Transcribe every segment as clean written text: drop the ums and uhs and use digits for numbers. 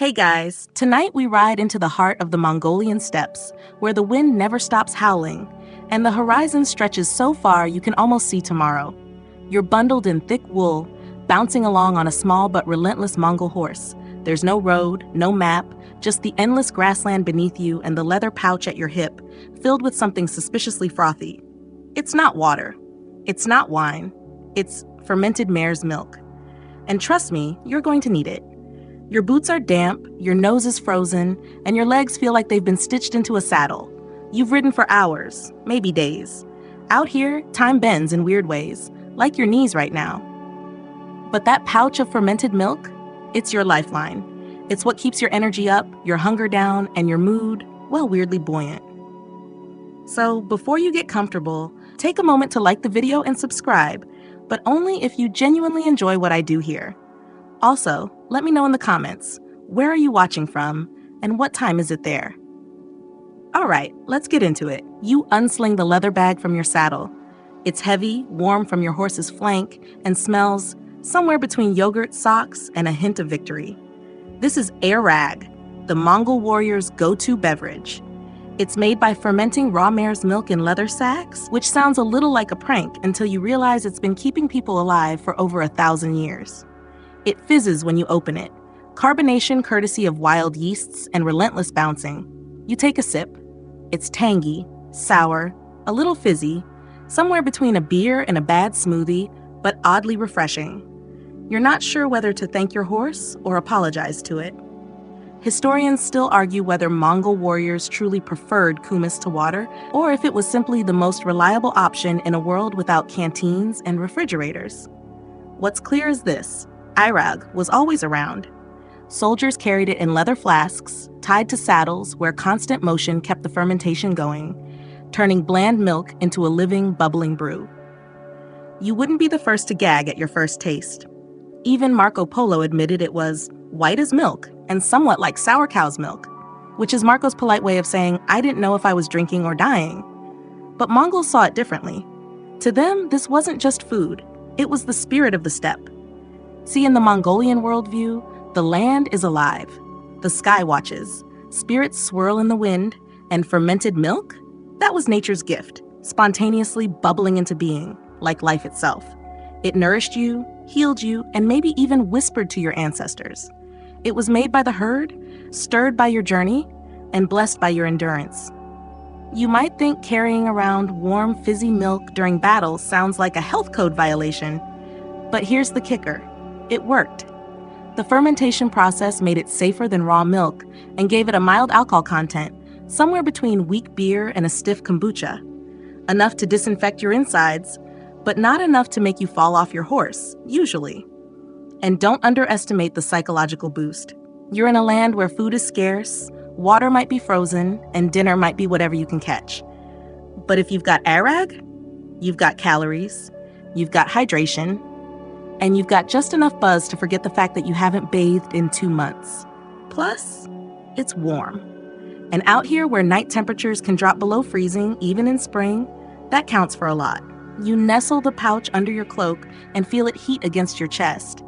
Hey guys, tonight we ride into the heart of the Mongolian steppes, where the wind never stops howling, and the horizon stretches so far you can almost see tomorrow. You're bundled in thick wool, bouncing along on a small but relentless Mongol horse. There's no road, no map, just the endless grassland beneath you and the leather pouch at your hip, filled with something suspiciously frothy. It's not water. It's not wine. It's fermented mare's milk. And trust me, you're going to need it. Your boots are damp, your nose is frozen, and your legs feel like they've been stitched into a saddle. You've ridden for hours, maybe days. Out here, time bends in weird ways, like your knees right now. But that pouch of fermented milk, it's your lifeline. It's what keeps your energy up, your hunger down, and your mood, well, weirdly buoyant. So before you get comfortable, take a moment to like the video and subscribe, but only if you genuinely enjoy what I do here. Also, let me know in the comments, where are you watching from, and what time is it there? Alright, let's get into it. You unsling the leather bag from your saddle. It's heavy, warm from your horse's flank, and smells somewhere between yogurt, socks, and a hint of victory. This is Airag, the Mongol warrior's go-to beverage. It's made by fermenting raw mare's milk in leather sacks, which sounds a little like a prank until you realize it's been keeping people alive for over 1,000 years. It fizzes when you open it, carbonation courtesy of wild yeasts and relentless bouncing. You take a sip. It's tangy, sour, a little fizzy, somewhere between a beer and a bad smoothie, but oddly refreshing. You're not sure whether to thank your horse or apologize to it. Historians still argue whether Mongol warriors truly preferred kumis to water, or if it was simply the most reliable option in a world without canteens and refrigerators. What's clear is this: Airag was always around. Soldiers carried it in leather flasks, tied to saddles where constant motion kept the fermentation going, turning bland milk into a living, bubbling brew. You wouldn't be the first to gag at your first taste. Even Marco Polo admitted it was white as milk and somewhat like sour cow's milk, which is Marco's polite way of saying, I didn't know if I was drinking or dying. But Mongols saw it differently. To them, this wasn't just food. It was the spirit of the steppe. See, in the Mongolian worldview, the land is alive. The sky watches. Spirits swirl in the wind, and fermented milk? That was nature's gift, spontaneously bubbling into being, like life itself. It nourished you, healed you, and maybe even whispered to your ancestors. It was made by the herd, stirred by your journey, and blessed by your endurance. You might think carrying around warm, fizzy milk during battles sounds like a health code violation, but here's the kicker. It worked. The fermentation process made it safer than raw milk and gave it a mild alcohol content, somewhere between weak beer and a stiff kombucha. Enough to disinfect your insides, but not enough to make you fall off your horse, usually. And don't underestimate the psychological boost. You're in a land where food is scarce, water might be frozen, and dinner might be whatever you can catch. But if you've got Airag, you've got calories, you've got hydration, and you've got just enough buzz to forget the fact that you haven't bathed in 2 months. Plus, it's warm. And out here where night temperatures can drop below freezing, even in spring, that counts for a lot. You nestle the pouch under your cloak and feel it heat against your chest,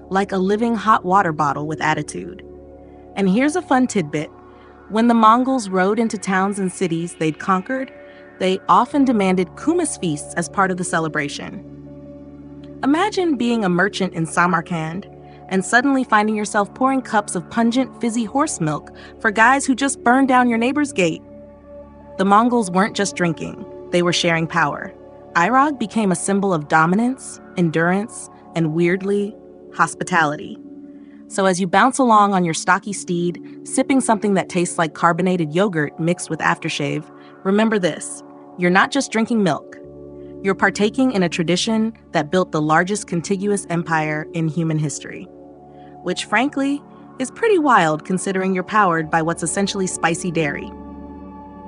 like a living hot water bottle with attitude. And here's a fun tidbit. When the Mongols rode into towns and cities they'd conquered, they often demanded kumis feasts as part of the celebration. Imagine being a merchant in Samarkand and suddenly finding yourself pouring cups of pungent, fizzy horse milk for guys who just burned down your neighbor's gate. The Mongols weren't just drinking, they were sharing power. Airag became a symbol of dominance, endurance, and weirdly, hospitality. So as you bounce along on your stocky steed, sipping something that tastes like carbonated yogurt mixed with aftershave, remember this: you're not just drinking milk. You're partaking in a tradition that built the largest contiguous empire in human history, which frankly is pretty wild considering you're powered by what's essentially spicy dairy.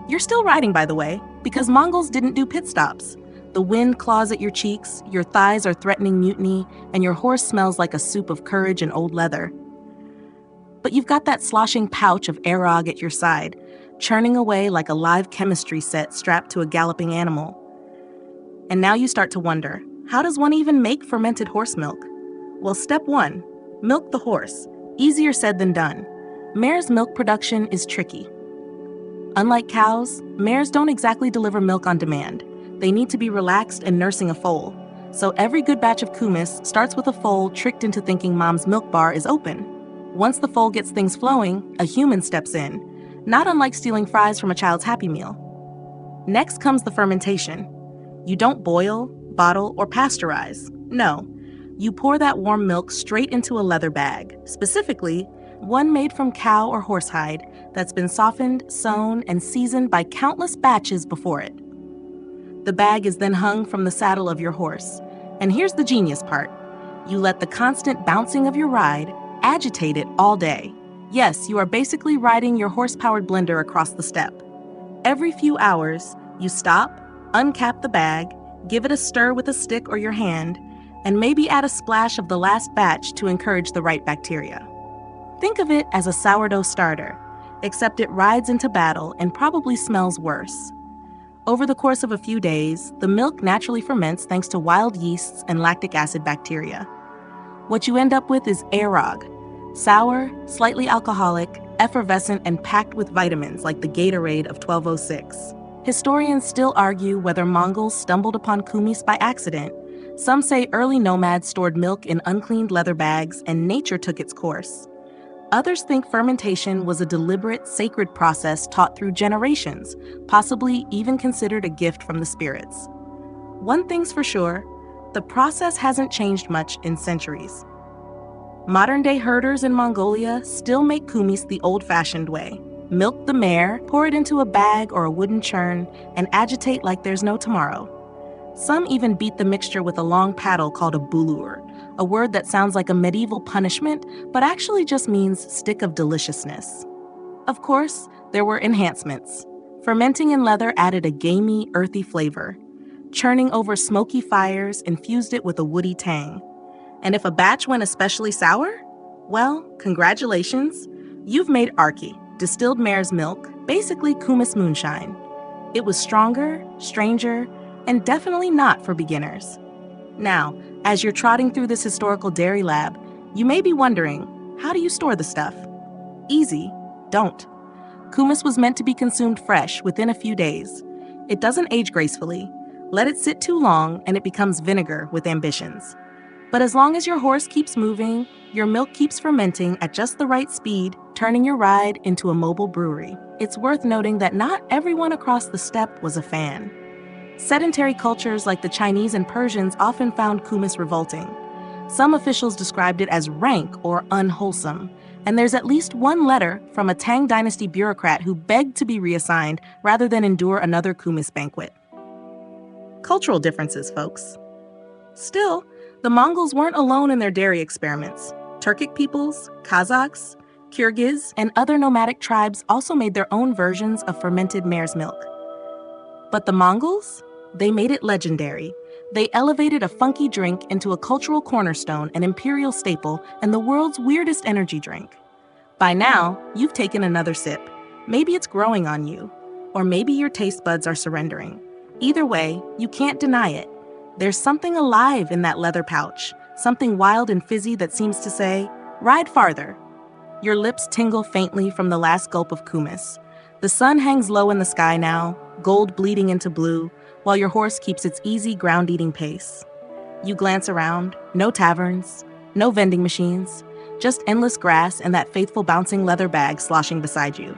You're still riding, by the way, because Mongols didn't do pit stops. The wind claws at your cheeks, your thighs are threatening mutiny, and your horse smells like a soup of courage and old leather. But you've got that sloshing pouch of Airag at your side, churning away like a live chemistry set strapped to a galloping animal. And now you start to wonder, how does one even make fermented horse milk? Well, step 1, milk the horse. Easier said than done. Mare's milk production is tricky. Unlike cows, mares don't exactly deliver milk on demand. They need to be relaxed and nursing a foal. So every good batch of kumis starts with a foal tricked into thinking mom's milk bar is open. Once the foal gets things flowing, a human steps in, not unlike stealing fries from a child's Happy Meal. Next comes the fermentation. You don't boil, bottle, or pasteurize. No. You pour that warm milk straight into a leather bag, specifically one made from cow or horsehide that's been softened, sewn, and seasoned by countless batches before it. The bag is then hung from the saddle of your horse. And here's the genius part. You let the constant bouncing of your ride agitate it all day. Yes, you are basically riding your horse-powered blender across the steppe. Every few hours, you stop, uncap the bag, give it a stir with a stick or your hand, and maybe add a splash of the last batch to encourage the right bacteria. Think of it as a sourdough starter, except it rides into battle and probably smells worse. Over the course of a few days, the milk naturally ferments thanks to wild yeasts and lactic acid bacteria. What you end up with is aerog, sour, slightly alcoholic, effervescent, and packed with vitamins like the Gatorade of 1206. Historians still argue whether Mongols stumbled upon kumis by accident. Some say early nomads stored milk in uncleaned leather bags and nature took its course. Others think fermentation was a deliberate, sacred process taught through generations, possibly even considered a gift from the spirits. One thing's for sure, the process hasn't changed much in centuries. Modern-day herders in Mongolia still make kumis the old-fashioned way. Milk the mare, pour it into a bag or a wooden churn, and agitate like there's no tomorrow. Some even beat the mixture with a long paddle called a bulur, a word that sounds like a medieval punishment, but actually just means stick of deliciousness. Of course, there were enhancements. Fermenting in leather added a gamey, earthy flavor. Churning over smoky fires infused it with a woody tang. And if a batch went especially sour, well, congratulations, you've made arki, distilled mare's milk, basically kumis moonshine. It was stronger, stranger, and definitely not for beginners. Now, as you're trotting through this historical dairy lab, you may be wondering, how do you store the stuff? Easy, don't. Kumis was meant to be consumed fresh within a few days. It doesn't age gracefully. Let it sit too long and it becomes vinegar with ambitions. But as long as your horse keeps moving, your milk keeps fermenting at just the right speed, turning your ride into a mobile brewery. It's worth noting that not everyone across the steppe was a fan. Sedentary cultures like the Chinese and Persians often found kumis revolting. Some officials described it as rank or unwholesome, and there's at least one letter from a Tang Dynasty bureaucrat who begged to be reassigned rather than endure another kumis banquet. Cultural differences, folks. Still, the Mongols weren't alone in their dairy experiments. Turkic peoples, Kazakhs, Kyrgyz, and other nomadic tribes also made their own versions of fermented mare's milk. But the Mongols? They made it legendary. They elevated a funky drink into a cultural cornerstone, an imperial staple, and the world's weirdest energy drink. By now, you've taken another sip. Maybe it's growing on you, or maybe your taste buds are surrendering. Either way, you can't deny it. There's something alive in that leather pouch, something wild and fizzy that seems to say, ride farther. Your lips tingle faintly from the last gulp of kumis. The sun hangs low in the sky now, gold bleeding into blue, while your horse keeps its easy ground-eating pace. You glance around, no taverns, no vending machines, just endless grass and that faithful bouncing leather bag sloshing beside you.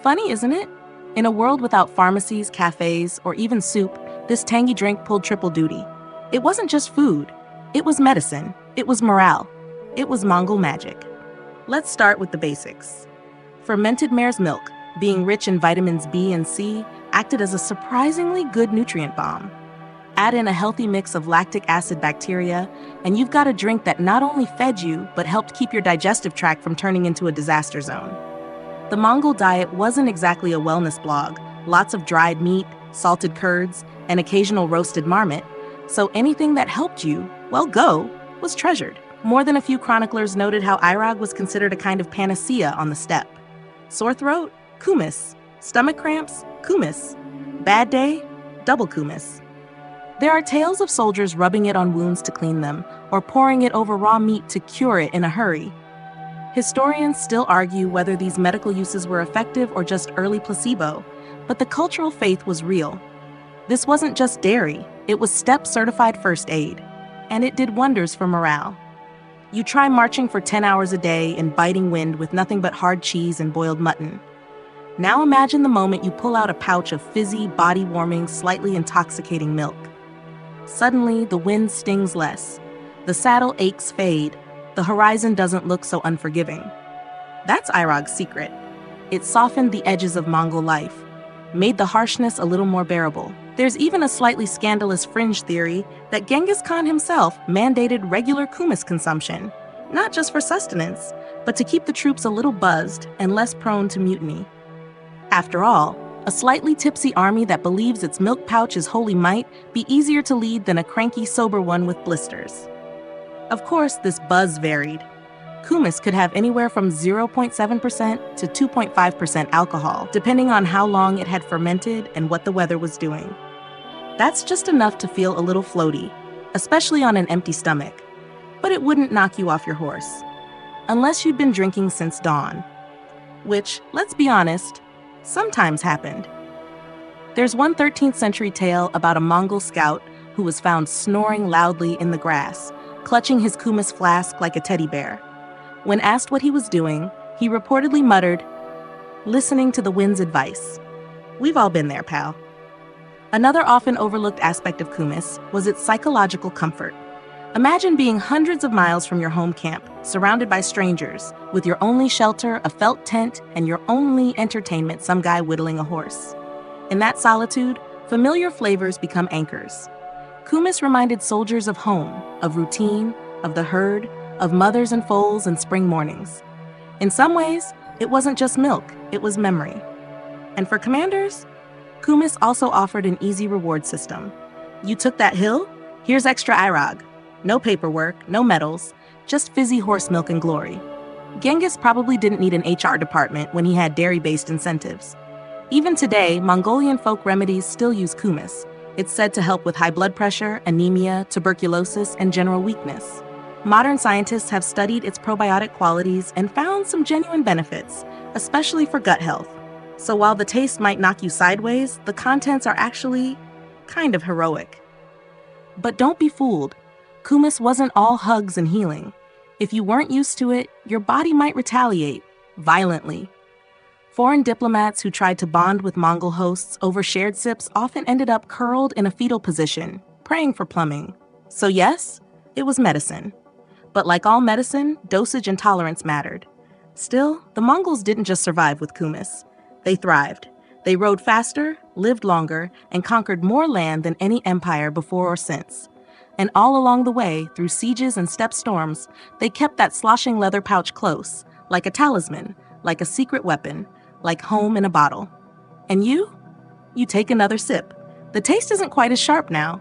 Funny, isn't it? In a world without pharmacies, cafes, or even soup, this tangy drink pulled triple duty. It wasn't just food. It was medicine. It was morale. It was Mongol magic. Let's start with the basics. Fermented mare's milk, being rich in vitamins B and C, acted as a surprisingly good nutrient bomb. Add in a healthy mix of lactic acid bacteria, and you've got a drink that not only fed you, but helped keep your digestive tract from turning into a disaster zone. The Mongol diet wasn't exactly a wellness blog. Lots of dried meat, salted curds, and occasional roasted marmot, so anything that helped you, well, go, was treasured. More than a few chroniclers noted how aerog was considered a kind of panacea on the steppe. Sore throat? Kumis. Stomach cramps? Kumis. Bad day? Double kumis. There are tales of soldiers rubbing it on wounds to clean them, or pouring it over raw meat to cure it in a hurry. Historians still argue whether these medical uses were effective or just early placebo, but the cultural faith was real. This wasn't just dairy, it was STEP-certified first aid, and it did wonders for morale. You try marching for 10 hours a day in biting wind with nothing but hard cheese and boiled mutton. Now imagine the moment you pull out a pouch of fizzy, body-warming, slightly intoxicating milk. Suddenly, the wind stings less. The saddle aches fade. The horizon doesn't look so unforgiving. That's Irog's secret. It softened the edges of Mongol life, made the harshness a little more bearable. There's even a slightly scandalous fringe theory that Genghis Khan himself mandated regular kumis consumption, not just for sustenance, but to keep the troops a little buzzed and less prone to mutiny. After all, a slightly tipsy army that believes its milk pouch is holy might be easier to lead than a cranky, sober one with blisters. Of course, this buzz varied. Kumis could have anywhere from 0.7% to 2.5% alcohol, depending on how long it had fermented and what the weather was doing. That's just enough to feel a little floaty, especially on an empty stomach, but it wouldn't knock you off your horse. Unless you'd been drinking since dawn, which, let's be honest, sometimes happened. There's one 13th century tale about a Mongol scout who was found snoring loudly in the grass, clutching his kumis flask like a teddy bear. When asked what he was doing, he reportedly muttered, "Listening to the wind's advice." We've all been there, pal. Another often overlooked aspect of kumis was its psychological comfort. Imagine being hundreds of miles from your home camp, surrounded by strangers, with your only shelter a felt tent and your only entertainment some guy whittling a horse. In that solitude, familiar flavors become anchors. Kumis reminded soldiers of home, of routine, of the herd, of mothers and foals and spring mornings. In some ways, it wasn't just milk, it was memory. And for commanders, kumis also offered an easy reward system. You took that hill? Here's extra Irog. No paperwork, no medals, just fizzy horse milk and glory. Genghis probably didn't need an HR department when he had dairy-based incentives. Even today, Mongolian folk remedies still use kumis. It's said to help with high blood pressure, anemia, tuberculosis, and general weakness. Modern scientists have studied its probiotic qualities and found some genuine benefits, especially for gut health. So while the taste might knock you sideways, the contents are actually kind of heroic. But don't be fooled. Kumis wasn't all hugs and healing. If you weren't used to it, your body might retaliate, violently. Foreign diplomats who tried to bond with Mongol hosts over shared sips often ended up curled in a fetal position, praying for plumbing. So yes, it was medicine. But like all medicine, dosage and tolerance mattered. Still, the Mongols didn't just survive with kumis. They thrived. They rode faster, lived longer, and conquered more land than any empire before or since. And all along the way, through sieges and steppe storms, they kept that sloshing leather pouch close, like a talisman, like a secret weapon, like home in a bottle. And you? You take another sip. The taste isn't quite as sharp now.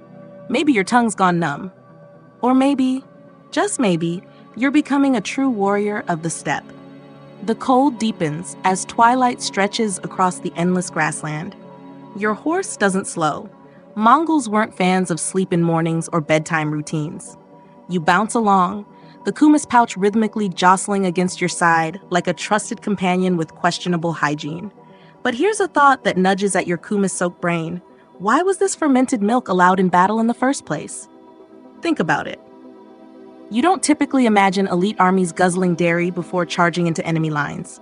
Maybe your tongue's gone numb. Or maybe, just maybe, you're becoming a true warrior of the steppe. The cold deepens as twilight stretches across the endless grassland. Your horse doesn't slow. Mongols weren't fans of sleep-in mornings or bedtime routines. You bounce along, the kumis pouch rhythmically jostling against your side like a trusted companion with questionable hygiene. But here's a thought that nudges at your kumis-soaked brain. Why was this fermented milk allowed in battle in the first place? Think about it. You don't typically imagine elite armies guzzling dairy before charging into enemy lines.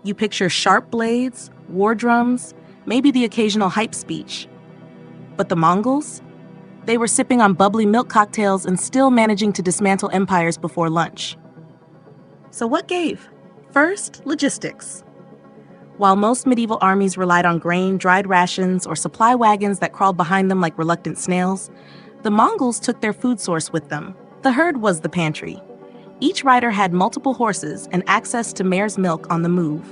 You picture sharp blades, war drums, maybe the occasional hype speech. But the Mongols? They were sipping on bubbly milk cocktails and still managing to dismantle empires before lunch. So what gave? First, logistics. While most medieval armies relied on grain, dried rations, or supply wagons that crawled behind them like reluctant snails, the Mongols took their food source with them. The herd was the pantry. Each rider had multiple horses and access to mare's milk on the move.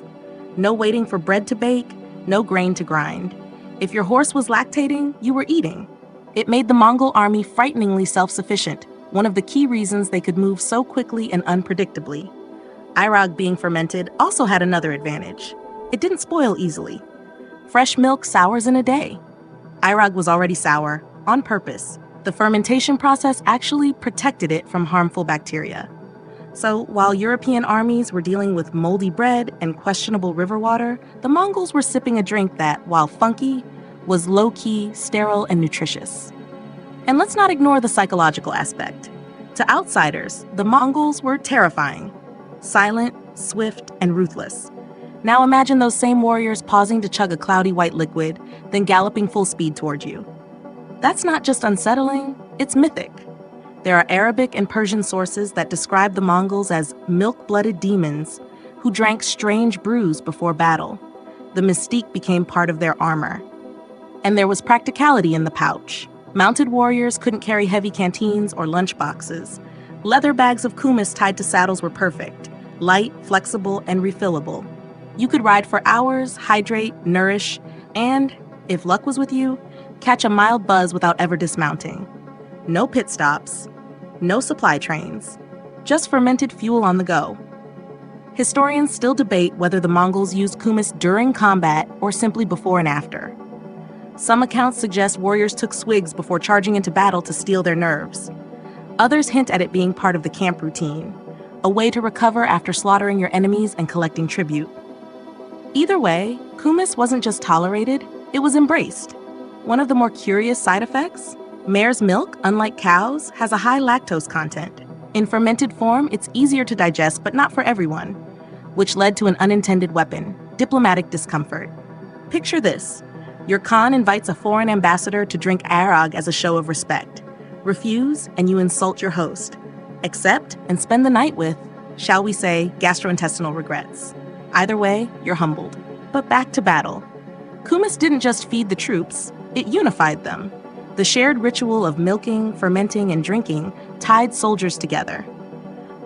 No waiting for bread to bake, no grain to grind. If your horse was lactating, you were eating. It made the Mongol army frighteningly self-sufficient, one of the key reasons they could move so quickly and unpredictably. Irog being fermented also had another advantage. It didn't spoil easily. Fresh milk sours in a day. Irog was already sour, on purpose. The fermentation process actually protected it from harmful bacteria. So, while European armies were dealing with moldy bread and questionable river water, the Mongols were sipping a drink that, while funky, was low-key, sterile, and nutritious. And let's not ignore the psychological aspect. To outsiders, the Mongols were terrifying, silent, swift, and ruthless. Now imagine those same warriors pausing to chug a cloudy white liquid, then galloping full speed toward you. That's not just unsettling, it's mythic. There are Arabic and Persian sources that describe the Mongols as milk-blooded demons who drank strange brews before battle. The mystique became part of their armor. And there was practicality in the pouch. Mounted warriors couldn't carry heavy canteens or lunch boxes. Leather bags of kumis tied to saddles were perfect, light, flexible, and refillable. You could ride for hours, hydrate, nourish, and, if luck was with you, catch a mild buzz without ever dismounting. No pit stops, no supply trains, just fermented fuel on the go. Historians still debate whether the Mongols used kumis during combat or simply before and after. Some accounts suggest warriors took swigs before charging into battle to steel their nerves. Others hint at it being part of the camp routine, a way to recover after slaughtering your enemies and collecting tribute. Either way, kumis wasn't just tolerated, it was embraced. One of the more curious side effects? Mare's milk, unlike cows, has a high lactose content. In fermented form, it's easier to digest, but not for everyone, which led to an unintended weapon, diplomatic discomfort. Picture this. Your Khan invites a foreign ambassador to drink arag as a show of respect. Refuse, and you insult your host. Accept, and spend the night with, shall we say, gastrointestinal regrets. Either way, you're humbled. But back to battle. Kumis didn't just feed the troops, it unified them. The shared ritual of milking, fermenting, and drinking tied soldiers together.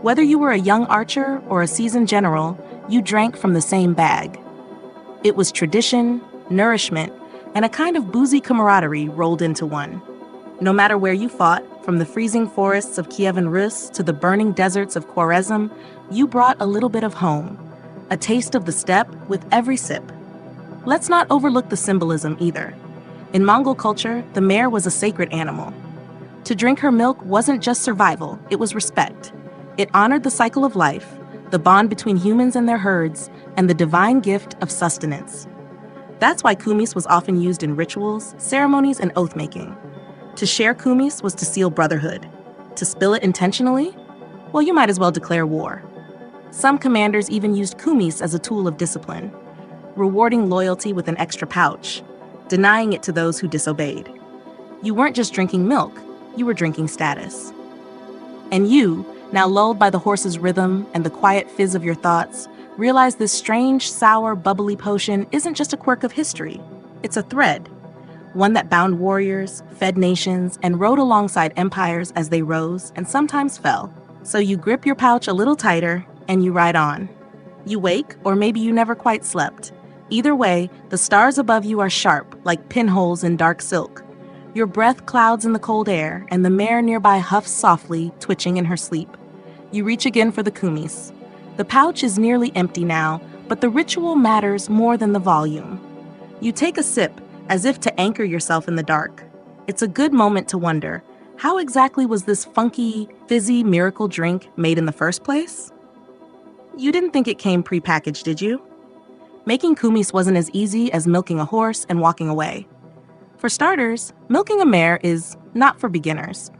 Whether you were a young archer or a seasoned general, you drank from the same bag. It was tradition, nourishment, and a kind of boozy camaraderie rolled into one. No matter where you fought, from the freezing forests of Kievan Rus to the burning deserts of Khwarezm, you brought a little bit of home, a taste of the steppe with every sip. Let's not overlook the symbolism either. In Mongol culture, the mare was a sacred animal. To drink her milk wasn't just survival, it was respect. It honored the cycle of life, the bond between humans and their herds, and the divine gift of sustenance. That's why kumis was often used in rituals, ceremonies, and oath-making. To share kumis was to seal brotherhood. To spill it intentionally? Well, you might as well declare war. Some commanders even used kumis as a tool of discipline, rewarding loyalty with an extra pouch, denying it to those who disobeyed. You weren't just drinking milk, you were drinking status. And you, now lulled by the horse's rhythm and the quiet fizz of your thoughts, realize this strange, sour, bubbly potion isn't just a quirk of history. It's a thread, one that bound warriors, fed nations, and rode alongside empires as they rose and sometimes fell. So you grip your pouch a little tighter and you ride on. You wake, or maybe you never quite slept. Either way, the stars above you are sharp, like pinholes in dark silk. Your breath clouds in the cold air, and the mare nearby huffs softly, twitching in her sleep. You reach again for the kumis. The pouch is nearly empty now, but the ritual matters more than the volume. You take a sip, as if to anchor yourself in the dark. It's a good moment to wonder, how exactly was this funky, fizzy miracle drink made in the first place? You didn't think it came prepackaged, did you? Making kumis wasn't as easy as milking a horse and walking away. For starters, milking a mare is not for beginners.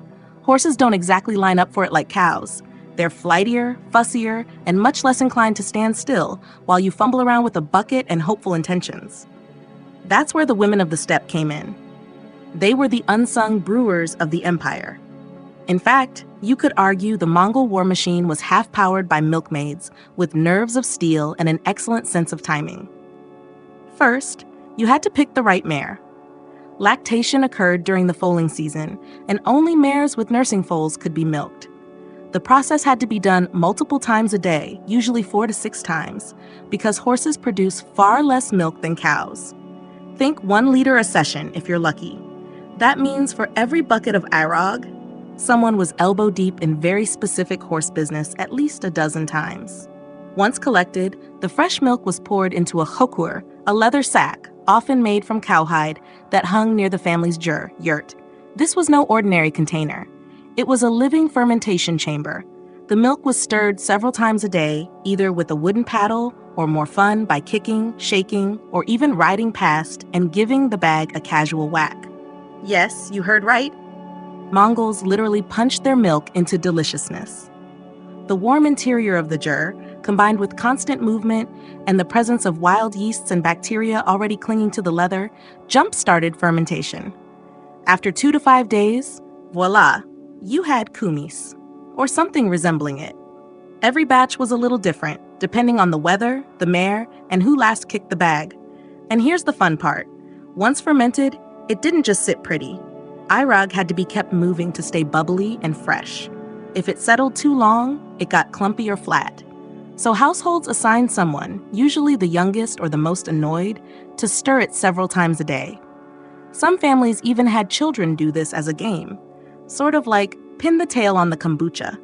Horses don't exactly line up for it like cows. They're flightier, fussier, and much less inclined to stand still while you fumble around with a bucket and hopeful intentions. That's where the women of the steppe came in. They were the unsung brewers of the empire. In fact, you could argue the Mongol war machine was half powered by milkmaids with nerves of steel and an excellent sense of timing. First, you had to pick the right mare. Lactation occurred during the foaling season, and only mares with nursing foals could be milked. The process had to be done multiple times a day, usually 4 to 6 times, because horses produce far less milk than cows. Think 1 liter a session if you're lucky. That means for every bucket of arag, someone was elbow deep in very specific horse business at least a dozen times. Once collected, the fresh milk was poured into a chokur, a leather sack, often made from cowhide, that hung near the family's yurt. This was no ordinary container. It was a living fermentation chamber. The milk was stirred several times a day, either with a wooden paddle or more fun by kicking, shaking, or even riding past and giving the bag a casual whack. Yes, you heard right. Mongols literally punched their milk into deliciousness. The warm interior of the jar, combined with constant movement and the presence of wild yeasts and bacteria already clinging to the leather, jump-started fermentation. After 2 to 5 days, voila, you had kumis, or something resembling it. Every batch was a little different, depending on the weather, the mare, and who last kicked the bag. And here's the fun part. Once fermented, it didn't just sit pretty. Irog had to be kept moving to stay bubbly and fresh. If it settled too long, it got clumpy or flat. So households assigned someone, usually the youngest or the most annoyed, to stir it several times a day. Some families even had children do this as a game, sort of like pin the tail on the kombucha.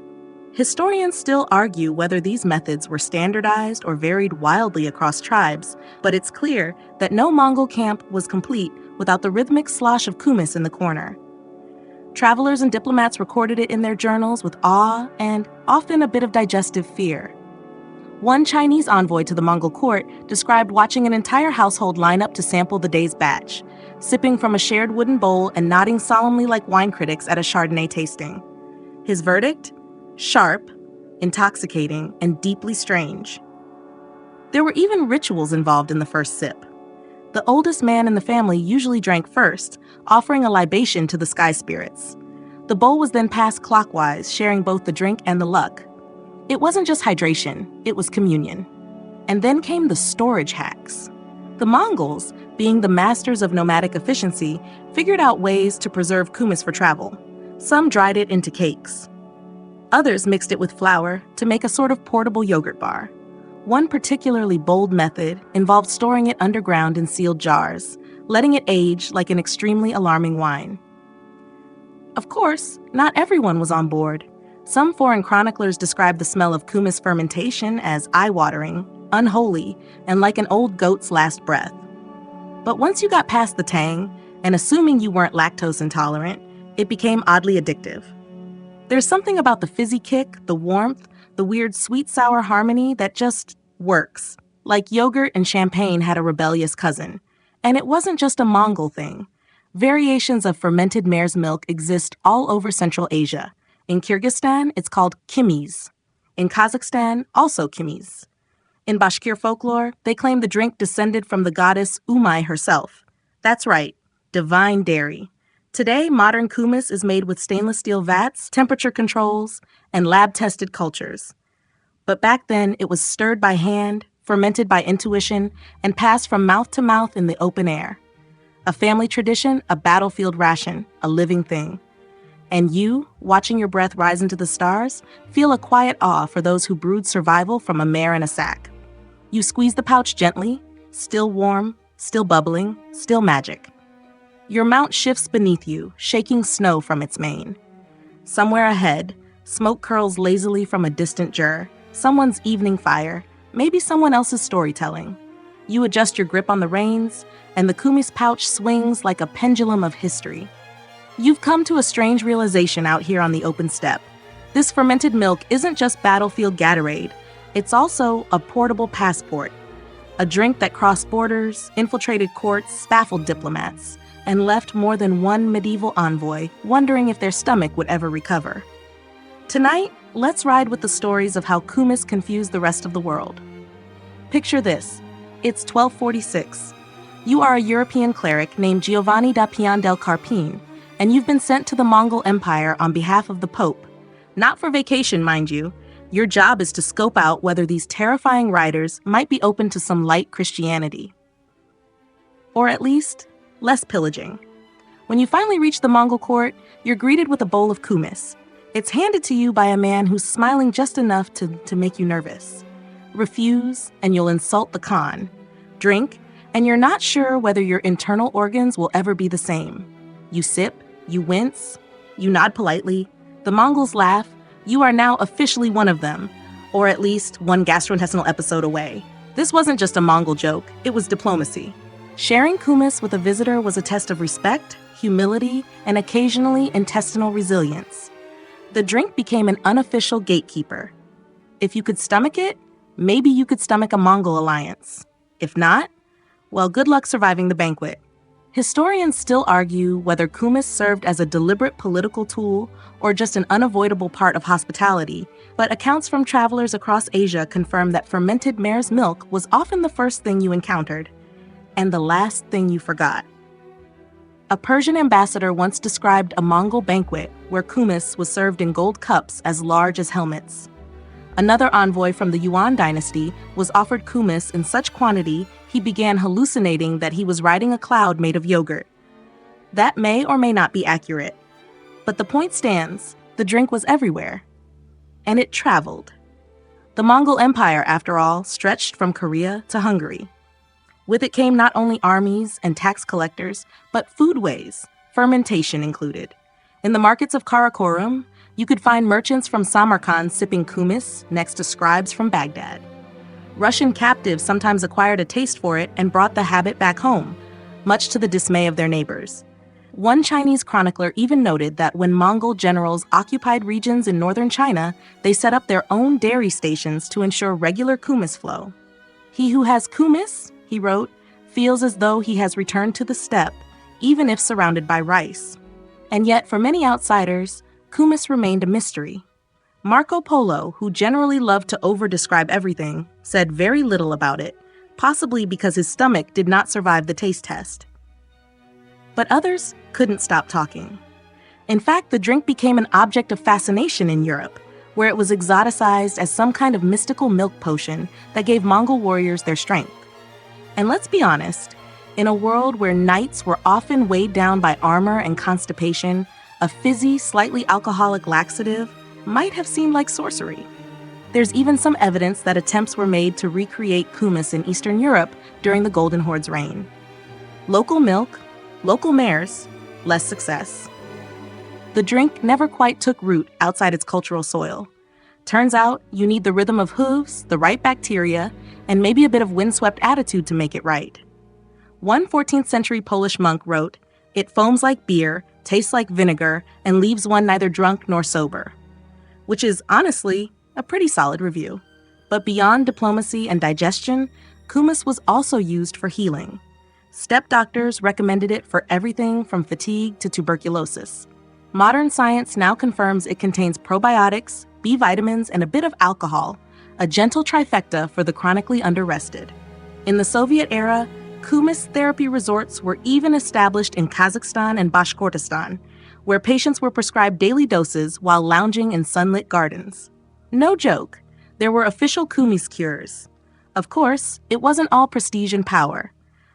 Historians still argue whether these methods were standardized or varied wildly across tribes, but it's clear that no Mongol camp was complete without the rhythmic slosh of kumis in the corner. Travelers and diplomats recorded it in their journals with awe and often a bit of digestive fear. One Chinese envoy to the Mongol court described watching an entire household line up to sample the day's batch, sipping from a shared wooden bowl and nodding solemnly like wine critics at a Chardonnay tasting. His verdict? Sharp, intoxicating, and deeply strange. There were even rituals involved in the first sip. The oldest man in the family usually drank first, offering a libation to the sky spirits. The bowl was then passed clockwise, sharing both the drink and the luck. It wasn't just hydration, it was communion. And then came the storage hacks. The Mongols, being the masters of nomadic efficiency, figured out ways to preserve kumis for travel. Some dried it into cakes. Others mixed it with flour to make a sort of portable yogurt bar. One particularly bold method involved storing it underground in sealed jars, letting it age like an extremely alarming wine. Of course, not everyone was on board. Some foreign chroniclers described the smell of kumis fermentation as eye-watering, unholy, and like an old goat's last breath. But once you got past the tang, and assuming you weren't lactose intolerant, it became oddly addictive. There's something about the fizzy kick, the warmth, the weird sweet-sour harmony that just works. Like yogurt and champagne had a rebellious cousin. And it wasn't just a Mongol thing. Variations of fermented mare's milk exist all over Central Asia. In Kyrgyzstan, it's called kimis. In Kazakhstan, also kimis. In Bashkir folklore, they claim the drink descended from the goddess Umay herself. That's right, divine dairy. Today, modern kumis is made with stainless steel vats, temperature controls, and lab-tested cultures. But back then, it was stirred by hand, fermented by intuition, and passed from mouth to mouth in the open air. A family tradition, a battlefield ration, a living thing. And you, watching your breath rise into the stars, feel a quiet awe for those who brewed survival from a mare in a sack. You squeeze the pouch gently, still warm, still bubbling, still magic. Your mount shifts beneath you, shaking snow from its mane. Somewhere ahead, smoke curls lazily from a distant jar, someone's evening fire, maybe someone else's storytelling. You adjust your grip on the reins, and the kumis pouch swings like a pendulum of history. You've come to a strange realization out here on the open steppe. This fermented milk isn't just battlefield Gatorade, it's also a portable passport. A drink that crossed borders, infiltrated courts, baffled diplomats, and left more than one medieval envoy wondering if their stomach would ever recover. Tonight, let's ride with the stories of how kumis confused the rest of the world. Picture this. It's 1246. You are a European cleric named Giovanni da Pian del Carpine, and you've been sent to the Mongol Empire on behalf of the Pope. Not for vacation, mind you. Your job is to scope out whether these terrifying riders might be open to some light Christianity. Or at least, less pillaging. When you finally reach the Mongol court, you're greeted with a bowl of kumis. It's handed to you by a man who's smiling just enough to make you nervous. Refuse, and you'll insult the Khan. Drink, and you're not sure whether your internal organs will ever be the same. You sip, you wince, you nod politely. The Mongols laugh. You are now officially one of them, or at least one gastrointestinal episode away. This wasn't just a Mongol joke, it was diplomacy. Sharing kumis with a visitor was a test of respect, humility, and occasionally intestinal resilience. The drink became an unofficial gatekeeper. If you could stomach it, maybe you could stomach a Mongol alliance. If not, well, good luck surviving the banquet. Historians still argue whether kumis served as a deliberate political tool or just an unavoidable part of hospitality, but accounts from travelers across Asia confirm that fermented mare's milk was often the first thing you encountered, and the last thing you forgot. A Persian ambassador once described a Mongol banquet where kumis was served in gold cups as large as helmets. Another envoy from the Yuan dynasty was offered kumis in such quantity he began hallucinating that he was riding a cloud made of yogurt. That may or may not be accurate, but the point stands, the drink was everywhere. And it traveled. The Mongol Empire, after all, stretched from Korea to Hungary. With it came not only armies and tax collectors, but foodways, fermentation included. In the markets of Karakorum, you could find merchants from Samarkand sipping kumis next to scribes from Baghdad. Russian captives sometimes acquired a taste for it and brought the habit back home, much to the dismay of their neighbors. One Chinese chronicler even noted that when Mongol generals occupied regions in northern China, they set up their own dairy stations to ensure regular kumis flow. "He who has kumis," he wrote, "feels as though he has returned to the steppe, even if surrounded by rice." And yet, for many outsiders, kumis remained a mystery. Marco Polo, who generally loved to over-describe everything, said very little about it, possibly because his stomach did not survive the taste test. But others couldn't stop talking. In fact, the drink became an object of fascination in Europe, where it was exoticized as some kind of mystical milk potion that gave Mongol warriors their strength. And let's be honest, in a world where knights were often weighed down by armor and constipation, a fizzy, slightly alcoholic laxative might have seemed like sorcery. There's even some evidence that attempts were made to recreate kumis in Eastern Europe during the Golden Horde's reign. Local milk, local mares, less success. The drink never quite took root outside its cultural soil. Turns out you need the rhythm of hooves, the right bacteria, and maybe a bit of windswept attitude to make it right. One 14th century Polish monk wrote, "It foams like beer, tastes like vinegar, and leaves one neither drunk nor sober." Which is, honestly, a pretty solid review. But beyond diplomacy and digestion, kumis was also used for healing. Steppe doctors recommended it for everything from fatigue to tuberculosis. Modern science now confirms it contains probiotics, B vitamins, and a bit of alcohol, a gentle trifecta for the chronically underrested. In the Soviet era, kumis therapy resorts were even established in Kazakhstan and Bashkortostan, where patients were prescribed daily doses while lounging in sunlit gardens. No joke, there were official kumis cures. Of course, it wasn't all prestige and power.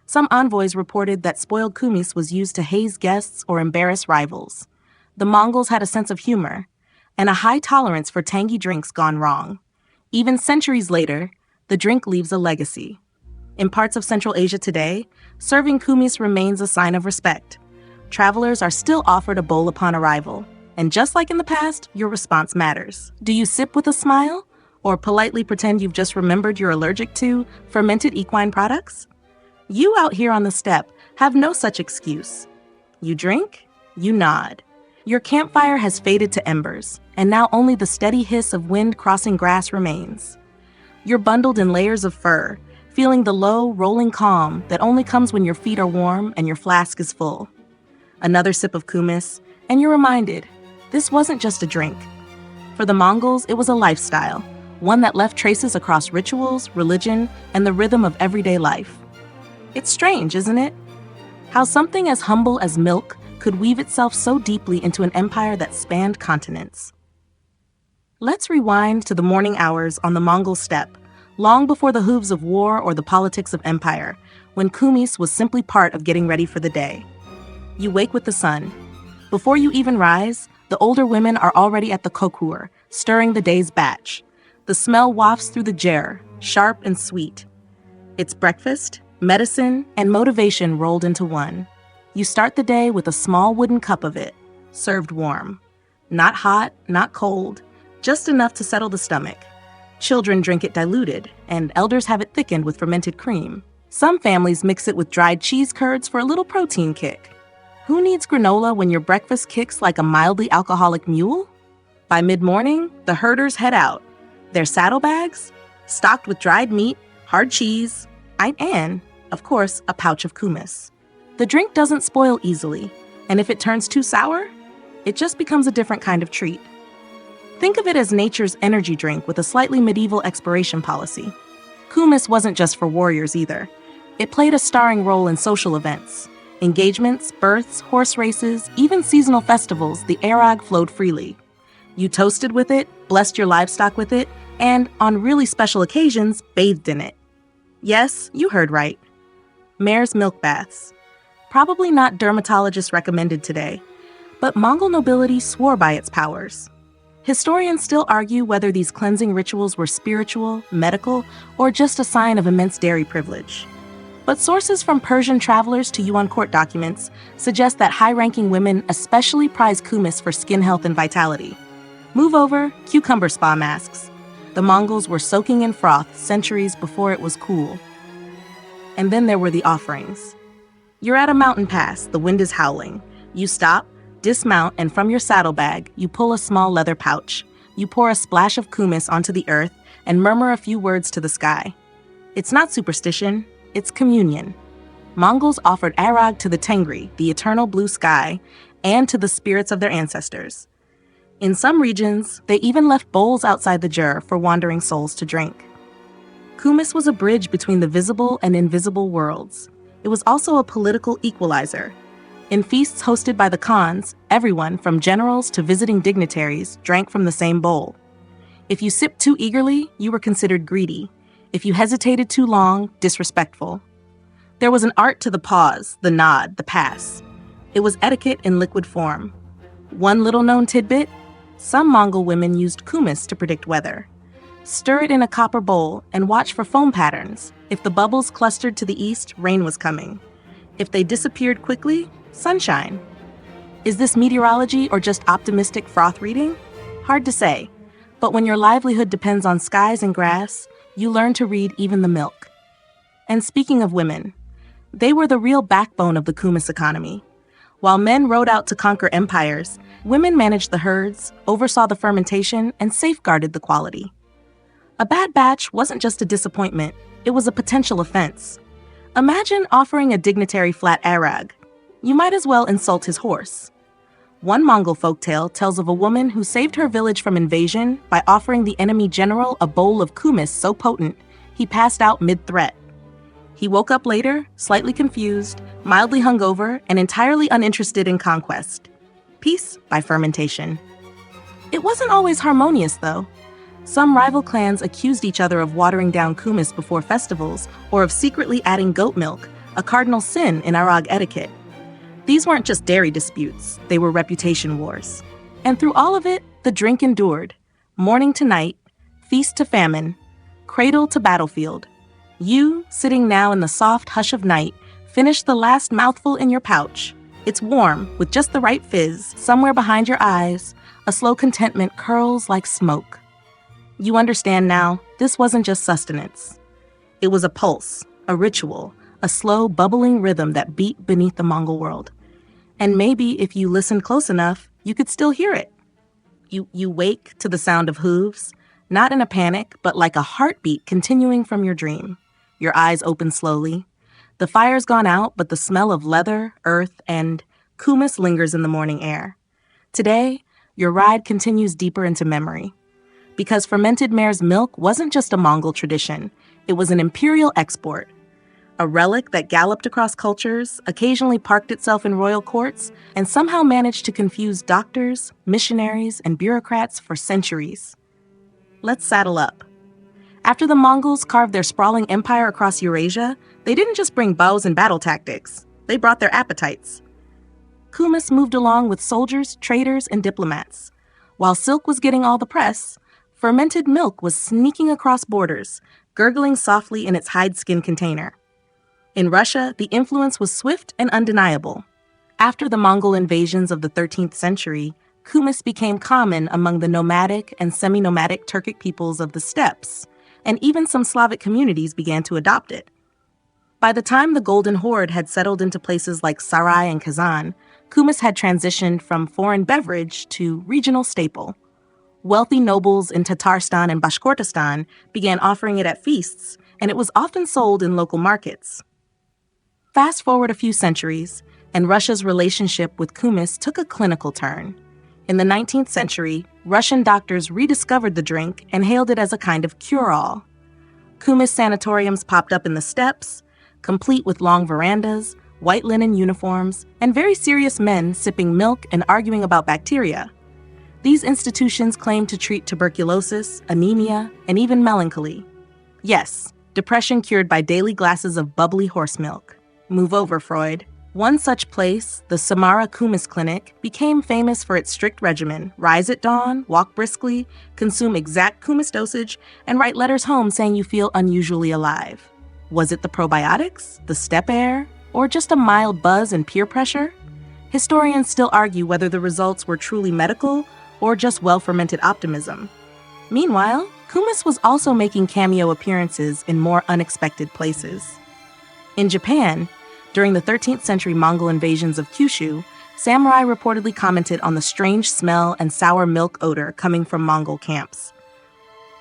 Some envoys reported that spoiled kumis was used to haze guests or embarrass rivals. The Mongols had a sense of humor, and a high tolerance for tangy drinks gone wrong. Even centuries later, the drink leaves a legacy. In parts of Central Asia today, serving kumis remains a sign of respect. Travelers are still offered a bowl upon arrival, and just like in the past, your response matters. Do you sip with a smile, or politely pretend you've just remembered you're allergic to fermented equine products? You out here on the steppe have no such excuse. You drink, you nod. Your campfire has faded to embers, and now only the steady hiss of wind crossing grass remains. You're bundled in layers of fur, feeling the low, rolling calm that only comes when your feet are warm and your flask is full. Another sip of kumis, and you're reminded, this wasn't just a drink. For the Mongols, it was a lifestyle, one that left traces across rituals, religion, and the rhythm of everyday life. It's strange, isn't it? How something as humble as milk could weave itself so deeply into an empire that spanned continents. Let's rewind to the morning hours on the Mongol steppe, long before the hooves of war or the politics of empire, when kumis was simply part of getting ready for the day. You wake with the sun. Before you even rise, the older women are already at the kokur, stirring the day's batch. The smell wafts through the ger, sharp and sweet. It's breakfast, medicine, and motivation rolled into one. You start the day with a small wooden cup of it, served warm. Not hot, not cold, just enough to settle the stomach. Children drink it diluted, and elders have it thickened with fermented cream. Some families mix it with dried cheese curds for a little protein kick. Who needs granola when your breakfast kicks like a mildly alcoholic mule? By mid-morning, the herders head out, their saddlebags stocked with dried meat, hard cheese, and, of course, a pouch of kumis. The drink doesn't spoil easily, and if it turns too sour, it just becomes a different kind of treat. Think of it as nature's energy drink with a slightly medieval expiration policy. Kumis wasn't just for warriors either. It played a starring role in social events. Engagements, births, horse races, even seasonal festivals, the arag flowed freely. You toasted with it, blessed your livestock with it, and, on really special occasions, bathed in it. Yes, you heard right. Mare's milk baths. Probably not dermatologist recommended today, but Mongol nobility swore by its powers. Historians still argue whether these cleansing rituals were spiritual, medical, or just a sign of immense dairy privilege. But sources from Persian travelers to Yuan court documents suggest that high-ranking women especially prize kumis for skin health and vitality. Move over, cucumber spa masks. The Mongols were soaking in froth centuries before it was cool. And then there were the offerings. You're at a mountain pass, the wind is howling. You stop, dismount, and from your saddlebag, you pull a small leather pouch. You pour a splash of kumis onto the earth and murmur a few words to the sky. It's not superstition, it's communion. Mongols offered arag to the Tengri, the eternal blue sky, and to the spirits of their ancestors. In some regions, they even left bowls outside the jur for wandering souls to drink. Kumis was a bridge between the visible and invisible worlds. It was also a political equalizer. In feasts hosted by the Khans, everyone, from generals to visiting dignitaries, drank from the same bowl. If you sipped too eagerly, you were considered greedy. If you hesitated too long, disrespectful. There was an art to the pause, the nod, the pass. It was etiquette in liquid form. One little-known tidbit: some Mongol women used kumis to predict weather. Stir it in a copper bowl and watch for foam patterns. If the bubbles clustered to the east, rain was coming. If they disappeared quickly, sunshine. Is this meteorology or just optimistic froth reading? Hard to say, but when your livelihood depends on skies and grass, you learn to read even the milk. And speaking of women, they were the real backbone of the kumis economy. While men rode out to conquer empires, women managed the herds, oversaw the fermentation, and safeguarded the quality. A bad batch wasn't just a disappointment, it was a potential offense. Imagine offering a dignitary flat arag. You might as well insult his horse. One Mongol folktale tells of a woman who saved her village from invasion by offering the enemy general a bowl of kumis so potent, he passed out mid-threat. He woke up later, slightly confused, mildly hungover, and entirely uninterested in conquest. Peace by fermentation. It wasn't always harmonious, though. Some rival clans accused each other of watering down kumis before festivals or of secretly adding goat milk, a cardinal sin in arag etiquette. These weren't just dairy disputes, they were reputation wars. And through all of it, the drink endured. Morning to night, feast to famine, cradle to battlefield. You, sitting now in the soft hush of night, finish the last mouthful in your pouch. It's warm, with just the right fizz, somewhere behind your eyes, a slow contentment curls like smoke. You understand now, this wasn't just sustenance. It was a pulse, a ritual, a slow, bubbling rhythm that beat beneath the Mongol world. And maybe if you listened close enough, you could still hear it. You wake to the sound of hooves, not in a panic, but like a heartbeat continuing from your dream. Your eyes open slowly. The fire's gone out, but the smell of leather, earth, and kumis lingers in the morning air. Today, your ride continues deeper into memory. Because fermented mare's milk wasn't just a Mongol tradition, it was an imperial export. A relic that galloped across cultures, occasionally parked itself in royal courts, and somehow managed to confuse doctors, missionaries, and bureaucrats for centuries. Let's saddle up. After the Mongols carved their sprawling empire across Eurasia, they didn't just bring bows and battle tactics. They brought their appetites. Kumis moved along with soldiers, traders, and diplomats. While silk was getting all the press, fermented milk was sneaking across borders, gurgling softly in its hide-skin container. In Russia, the influence was swift and undeniable. After the Mongol invasions of the 13th century, kumis became common among the nomadic and semi-nomadic Turkic peoples of the steppes, and even some Slavic communities began to adopt it. By the time the Golden Horde had settled into places like Sarai and Kazan, kumis had transitioned from foreign beverage to regional staple. Wealthy nobles in Tatarstan and Bashkortostan began offering it at feasts, and it was often sold in local markets. Fast forward a few centuries, and Russia's relationship with kumis took a clinical turn. In the 19th century, Russian doctors rediscovered the drink and hailed it as a kind of cure-all. Kumis sanatoriums popped up in the steppes, complete with long verandas, white linen uniforms, and very serious men sipping milk and arguing about bacteria. These institutions claimed to treat tuberculosis, anemia, and even melancholy. Yes, depression cured by daily glasses of bubbly horse milk. Move over, Freud. One such place, the Samara Kumis Clinic, became famous for its strict regimen: rise at dawn, walk briskly, consume exact kumis dosage, and write letters home saying you feel unusually alive. Was it the probiotics, the steppe air, or just a mild buzz and peer pressure? Historians still argue whether the results were truly medical or just well-fermented optimism. Meanwhile, kumis was also making cameo appearances in more unexpected places. In Japan, during the 13th century Mongol invasions of Kyushu, samurai reportedly commented on the strange smell and sour milk odor coming from Mongol camps.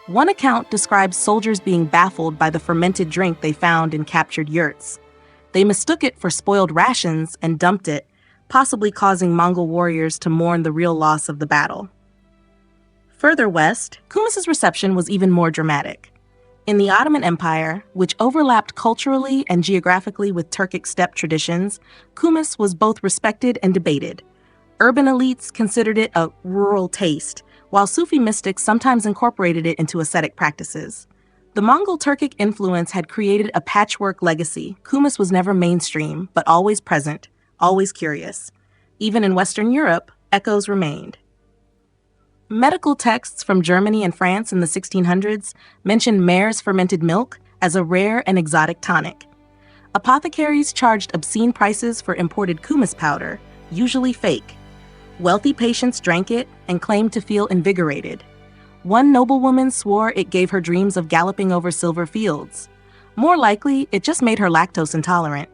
One account describes soldiers being baffled by the fermented drink they found in captured yurts. They mistook it for spoiled rations and dumped it, possibly causing Mongol warriors to mourn the real loss of the battle. Further west, kumis's reception was even more dramatic. In the Ottoman Empire, which overlapped culturally and geographically with Turkic steppe traditions, kumis was both respected and debated. Urban elites considered it a rural taste, while Sufi mystics sometimes incorporated it into ascetic practices. The Mongol-Turkic influence had created a patchwork legacy. Kumis was never mainstream, but always present, always curious. Even in Western Europe, echoes remained. Medical texts from Germany and France in the 1600s mentioned mare's fermented milk as a rare and exotic tonic. Apothecaries charged obscene prices for imported kumis powder, usually fake. Wealthy patients drank it and claimed to feel invigorated. One noblewoman swore it gave her dreams of galloping over silver fields. More likely, it just made her lactose intolerant.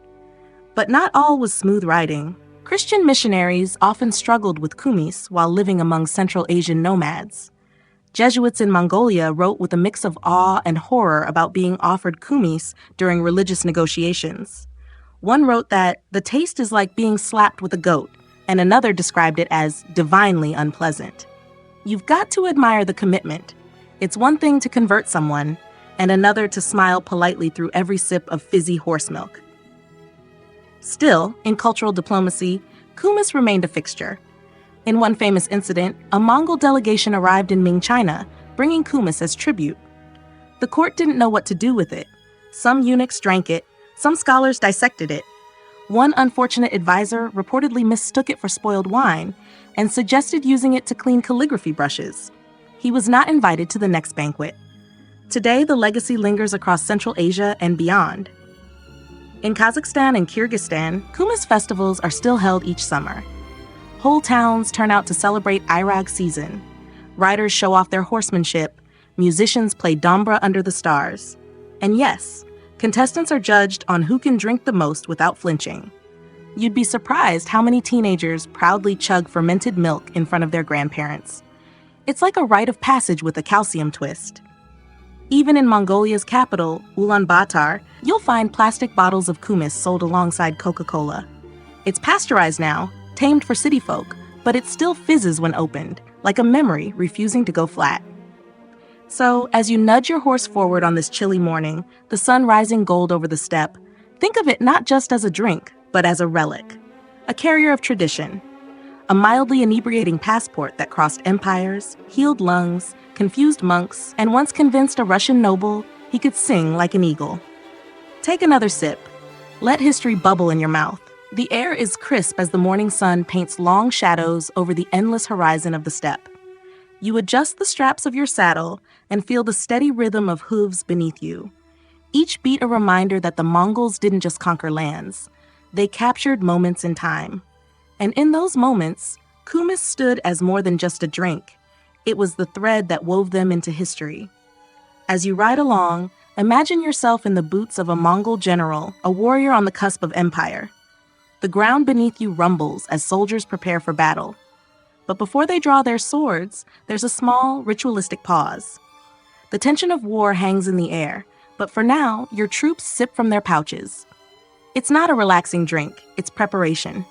But not all was smooth riding. Christian missionaries often struggled with kumis while living among Central Asian nomads. Jesuits in Mongolia wrote with a mix of awe and horror about being offered kumis during religious negotiations. One wrote that the taste is like being slapped with a goat, and another described it as divinely unpleasant. You've got to admire the commitment. It's one thing to convert someone, and another to smile politely through every sip of fizzy horse milk. Still, in cultural diplomacy, kumis remained a fixture. In one famous incident, a Mongol delegation arrived in Ming China, bringing kumis as tribute. The court didn't know what to do with it. Some eunuchs drank it, some scholars dissected it. One unfortunate advisor reportedly mistook it for spoiled wine and suggested using it to clean calligraphy brushes. He was not invited to the next banquet. Today, the legacy lingers across Central Asia and beyond. In Kazakhstan and Kyrgyzstan, kumis festivals are still held each summer. Whole towns turn out to celebrate Irag season. Riders show off their horsemanship, musicians play dombra under the stars. And yes, contestants are judged on who can drink the most without flinching. You'd be surprised how many teenagers proudly chug fermented milk in front of their grandparents. It's like a rite of passage with a calcium twist. Even in Mongolia's capital, Ulaanbaatar, you'll find plastic bottles of kumis sold alongside Coca-Cola. It's pasteurized now, tamed for city folk, but it still fizzes when opened, like a memory refusing to go flat. So, as you nudge your horse forward on this chilly morning, the sun rising gold over the steppe, think of it not just as a drink, but as a relic, a carrier of tradition, a mildly inebriating passport that crossed empires, healed lungs, confused monks, and once convinced a Russian noble he could sing like an eagle. Take another sip. Let history bubble in your mouth. The air is crisp as the morning sun paints long shadows over the endless horizon of the steppe. You adjust the straps of your saddle and feel the steady rhythm of hooves beneath you. Each beat a reminder that the Mongols didn't just conquer lands. They captured moments in time. And in those moments, kumis stood as more than just a drink. It was the thread that wove them into history. As you ride along, imagine yourself in the boots of a Mongol general, a warrior on the cusp of empire. The ground beneath you rumbles as soldiers prepare for battle. But before they draw their swords, there's a small, ritualistic pause. The tension of war hangs in the air, but for now, your troops sip from their pouches. It's not a relaxing drink, it's preparation.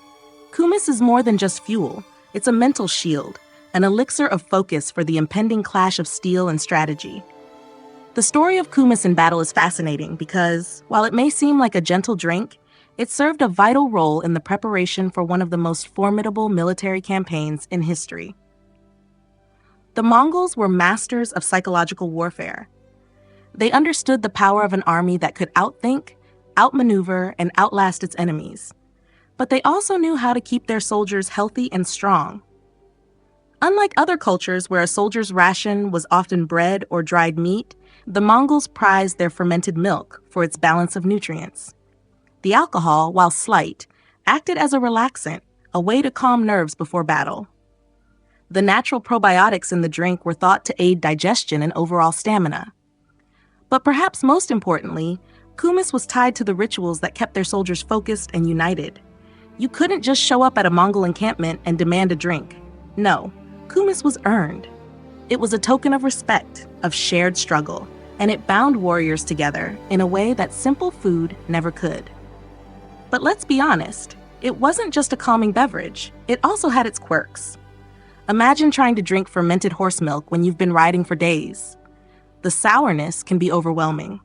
Kumis is more than just fuel, it's a mental shield, an elixir of focus for the impending clash of steel and strategy. The story of kumis in battle is fascinating because, while it may seem like a gentle drink, it served a vital role in the preparation for one of the most formidable military campaigns in history. The Mongols were masters of psychological warfare. They understood the power of an army that could outthink, outmaneuver, and outlast its enemies. But they also knew how to keep their soldiers healthy and strong. Unlike other cultures where a soldier's ration was often bread or dried meat, the Mongols prized their fermented milk for its balance of nutrients. The alcohol, while slight, acted as a relaxant, a way to calm nerves before battle. The natural probiotics in the drink were thought to aid digestion and overall stamina. But perhaps most importantly, kumis was tied to the rituals that kept their soldiers focused and united. You couldn't just show up at a Mongol encampment and demand a drink. No, kumis was earned. It was a token of respect, of shared struggle, and it bound warriors together in a way that simple food never could. But let's be honest, it wasn't just a calming beverage, it also had its quirks. Imagine trying to drink fermented horse milk when you've been riding for days. The sourness can be overwhelming.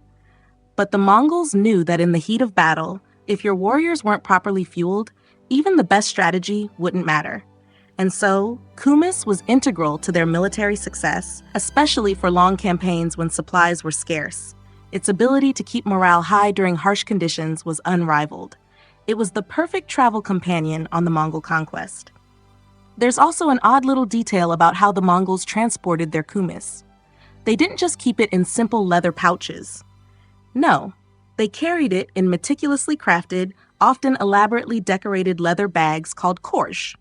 But the Mongols knew that in the heat of battle, if your warriors weren't properly fueled, even the best strategy wouldn't matter. And so, kumis was integral to their military success, especially for long campaigns when supplies were scarce. Its ability to keep morale high during harsh conditions was unrivaled. It was the perfect travel companion on the Mongol conquest. There's also an odd little detail about how the Mongols transported their kumis. They didn't just keep it in simple leather pouches. No, they carried it in meticulously crafted, often elaborately decorated leather bags called korsh.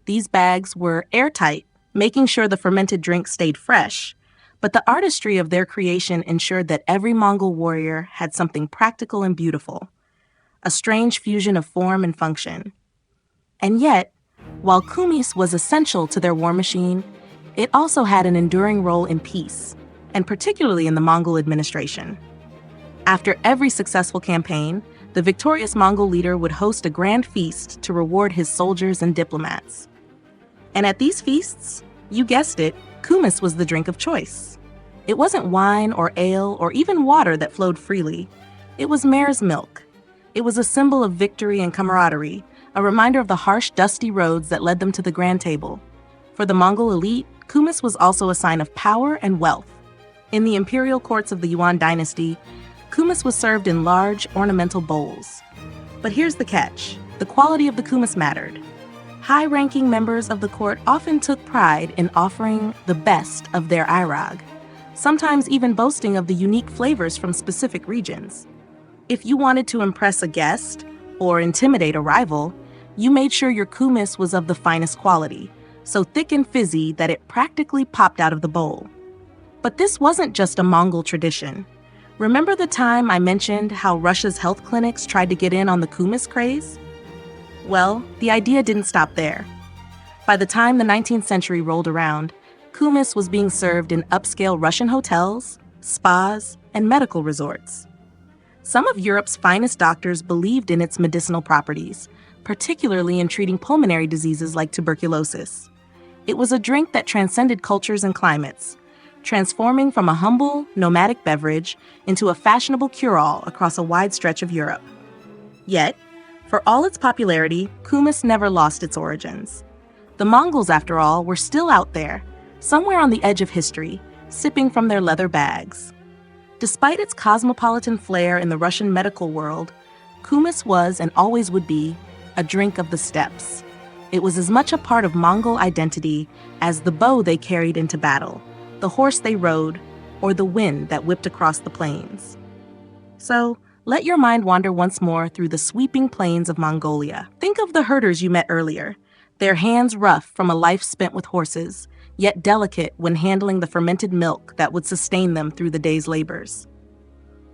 These bags were airtight, making sure the fermented drink stayed fresh, but the artistry of their creation ensured that every Mongol warrior had something practical and beautiful, a strange fusion of form and function. And yet, while kumis was essential to their war machine, it also had an enduring role in peace, and particularly in the Mongol administration. After every successful campaign, the victorious Mongol leader would host a grand feast to reward his soldiers and diplomats. And at these feasts, you guessed it, kumis was the drink of choice. It wasn't wine or ale or even water that flowed freely. It was mare's milk. It was a symbol of victory and camaraderie, a reminder of the harsh, dusty roads that led them to the grand table. For the Mongol elite, kumis was also a sign of power and wealth. In the imperial courts of the Yuan dynasty, kumis was served in large, ornamental bowls. But here's the catch. The quality of the kumis mattered. High-ranking members of the court often took pride in offering the best of their airag, sometimes even boasting of the unique flavors from specific regions. If you wanted to impress a guest or intimidate a rival, you made sure your kumis was of the finest quality, so thick and fizzy that it practically popped out of the bowl. But this wasn't just a Mongol tradition. Remember the time I mentioned how Russia's health clinics tried to get in on the kumis craze? Well, the idea didn't stop there. By the time the 19th century rolled around, kumis was being served in upscale Russian hotels, spas, and medical resorts. Some of Europe's finest doctors believed in its medicinal properties, particularly in treating pulmonary diseases like tuberculosis. It was a drink that transcended cultures and climates, transforming from a humble, nomadic beverage into a fashionable cure-all across a wide stretch of Europe. Yet, for all its popularity, kumis never lost its origins. The Mongols, after all, were still out there, somewhere on the edge of history, sipping from their leather bags. Despite its cosmopolitan flair in the Russian medical world, kumis was, and always would be, a drink of the steppes. It was as much a part of Mongol identity as the bow they carried into battle, the horse they rode, or the wind that whipped across the plains. So, let your mind wander once more through the sweeping plains of Mongolia. Think of the herders you met earlier, their hands rough from a life spent with horses, yet delicate when handling the fermented milk that would sustain them through the day's labors.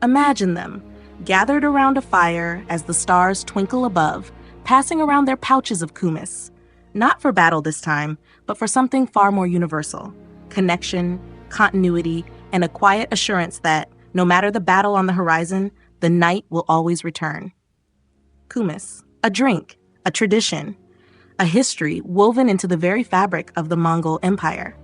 Imagine them, gathered around a fire as the stars twinkle above, passing around their pouches of kumis, Not for battle this time, but for something far more universal: connection, continuity, and a quiet assurance that, no matter the battle on the horizon, the night will always return. Kumis, a drink, a tradition, a history woven into the very fabric of the Mongol Empire.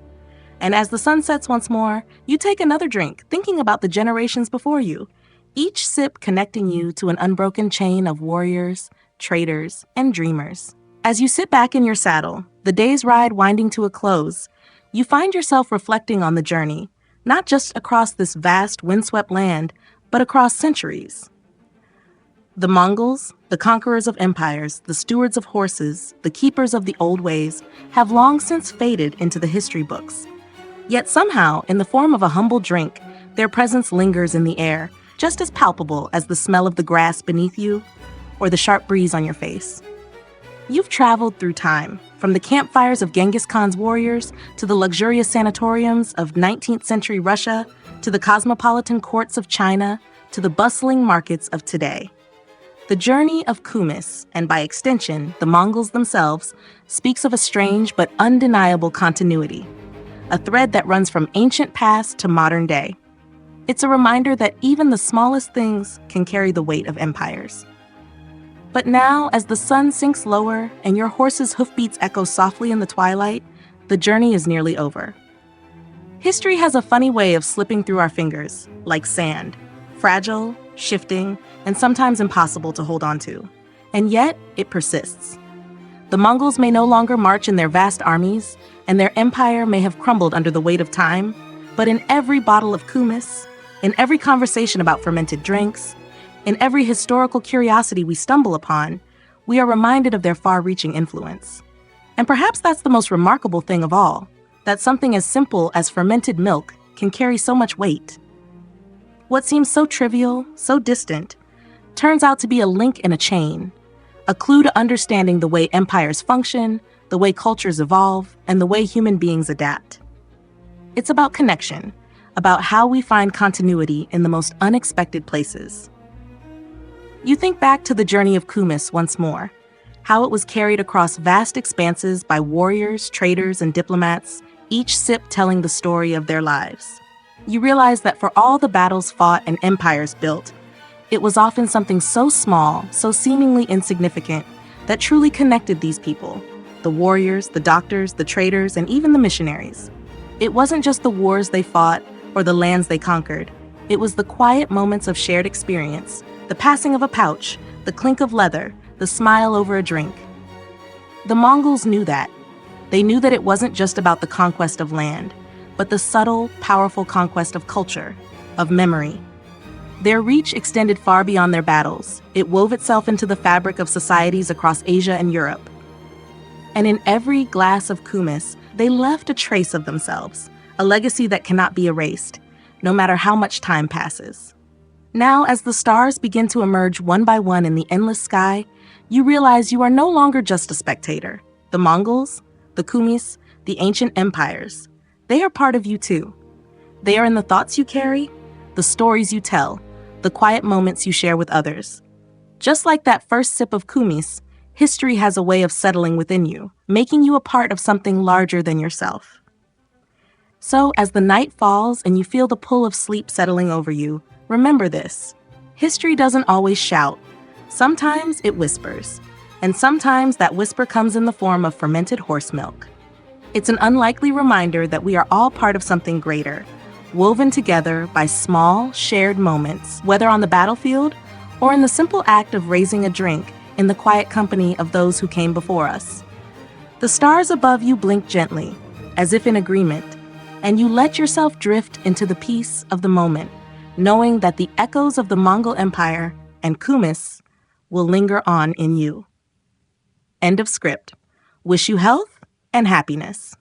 And as the sun sets once more, you take another drink, thinking about the generations before you, each sip connecting you to an unbroken chain of warriors, traders, and dreamers. As you sit back in your saddle, the day's ride winding to a close, you find yourself reflecting on the journey, not just across this vast, windswept land, but across centuries. The Mongols, the conquerors of empires, the stewards of horses, the keepers of the old ways, have long since faded into the history books. Yet somehow, in the form of a humble drink, their presence lingers in the air, just as palpable as the smell of the grass beneath you or the sharp breeze on your face. You've traveled through time, from the campfires of Genghis Khan's warriors to the luxurious sanatoriums of 19th century Russia, to the cosmopolitan courts of China, to the bustling markets of today. The journey of Kumis, and by extension, the Mongols themselves, speaks of a strange but undeniable continuity, a thread that runs from ancient past to modern day. It's a reminder that even the smallest things can carry the weight of empires. But now, as the sun sinks lower and your horse's hoofbeats echo softly in the twilight, the journey is nearly over. History has a funny way of slipping through our fingers, like sand, fragile, shifting, and sometimes impossible to hold on to. And yet, it persists. The Mongols may no longer march in their vast armies, and their empire may have crumbled under the weight of time, but in every bottle of kumis, in every conversation about fermented drinks, in every historical curiosity we stumble upon, we are reminded of their far-reaching influence. And perhaps that's the most remarkable thing of all, that something as simple as fermented milk can carry so much weight. What seems so trivial, so distant, turns out to be a link in a chain, a clue to understanding the way empires function, the way cultures evolve, and the way human beings adapt. It's about connection, about how we find continuity in the most unexpected places. You think back to the journey of Kumis once more, how it was carried across vast expanses by warriors, traders, and diplomats, each sip telling the story of their lives. You realize that for all the battles fought and empires built, it was often something so small, so seemingly insignificant, that truly connected these people, the warriors, the doctors, the traders, and even the missionaries. It wasn't just the wars they fought or the lands they conquered. It was the quiet moments of shared experience, the passing of a pouch, the clink of leather, the smile over a drink. The Mongols knew that. They knew that it wasn't just about the conquest of land, but the subtle, powerful conquest of culture, of memory. Their reach extended far beyond their battles. It wove itself into the fabric of societies across Asia and Europe. And in every glass of kumis, they left a trace of themselves, a legacy that cannot be erased, no matter how much time passes. Now, as the stars begin to emerge one by one in the endless sky, you realize you are no longer just a spectator. The Mongols, the Kumis, the ancient empires, they are part of you too. They are in the thoughts you carry, the stories you tell, the quiet moments you share with others. Just like that first sip of kumis, history has a way of settling within you, making you a part of something larger than yourself. So, as the night falls and you feel the pull of sleep settling over you, remember this: history doesn't always shout. Sometimes it whispers. And sometimes that whisper comes in the form of fermented horse milk. It's an unlikely reminder that we are all part of something greater, woven together by small, shared moments, whether on the battlefield or in the simple act of raising a drink in the quiet company of those who came before us. The stars above you blink gently, as if in agreement, and you let yourself drift into the peace of the moment, knowing that the echoes of the Mongol Empire and kumis will linger on in you. End of script. Wish you health and happiness.